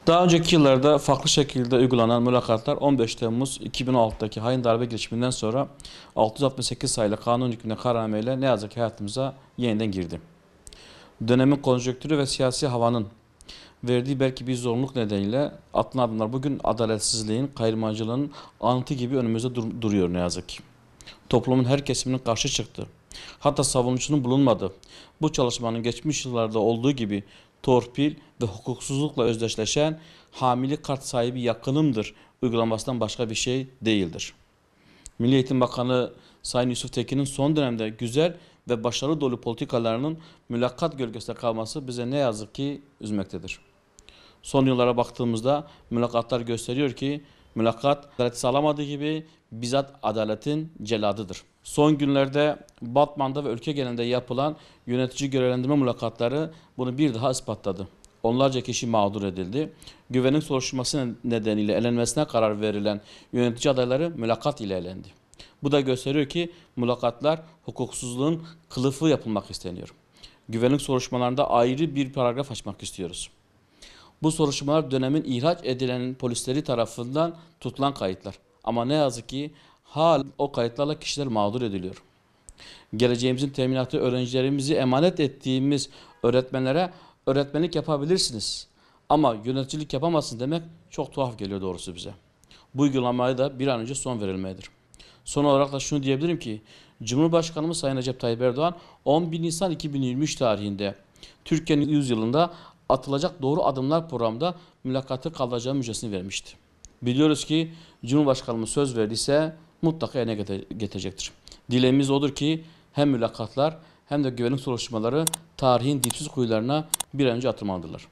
Daha önceki yıllarda farklı şekilde uygulanan mülakatlar 15 Temmuz 2016'daki hain darbe girişiminden sonra 668 sayılı kanun hükmünde kararnameyle ne yazık ki hayatımıza yeniden girdi. Dönemin konjonktürü ve siyasi havanın verdiği belki bir zorunluluk nedeniyle atılan adımlar bugün adaletsizliğin, kayırmacılığın anıtı gibi önümüzde duruyor ne yazık ki. Toplumun her kesiminin karşı çıktı. Hatta savunucunun bulunmadı. Bu çalışmanın geçmiş yıllarda olduğu gibi torpil ve hukuksuzlukla özdeşleşen hamile kart sahibi yakınımdır uygulamasından başka bir şey değildir. Milli Eğitim Bakanı Sayın Yusuf Tekin'in son dönemde güzel ve başarılı dolu politikalarının mülakat gölgesinde kalması bize ne yazık ki üzmektedir. Son yıllara baktığımızda mülakatlar gösteriyor ki mülakat adaleti sağlamadığı gibi bizzat adaletin celadıdır. Son günlerde Batman'da ve ülke genelinde yapılan yönetici görevlendirme mülakatları bunu bir daha ispatladı. Onlarca kişi mağdur edildi. Güvenlik soruşturması nedeniyle elenmesine karar verilen yönetici adayları mülakat ile elendi. Bu da gösteriyor ki mülakatlar hukuksuzluğun kılıfı yapılmak isteniyor. Güvenlik soruşturmalarında ayrı bir paragraf açmak istiyoruz. Bu soruşturmalar dönemin ihraç edilen polisleri tarafından tutulan kayıtlar. Ama ne yazık ki o kayıtlarla kişiler mağdur ediliyor. Geleceğimizin teminatı öğrencilerimizi emanet ettiğimiz öğretmenlere öğretmenlik yapabilirsiniz. Ama yöneticilik yapamazsınız demek çok tuhaf geliyor doğrusu bize. Bu uygulamaya da bir an önce son verilmelidir. Son olarak da şunu diyebilirim ki Cumhurbaşkanımız Sayın Recep Tayyip Erdoğan 11 Nisan 2023 tarihinde Türkiye'nin 100 yılında atılacak doğru adımlar programında mülakatı kaldıracağı müjdesini vermişti. Biliyoruz ki Cumhurbaşkanımız söz verdiyse mutlaka yerine getirecektir. Dileğimiz odur ki hem mülakatlar hem de güvenlik soruşturmaları tarihin dipsiz kuyularına bir an önce atılmalıdırlar.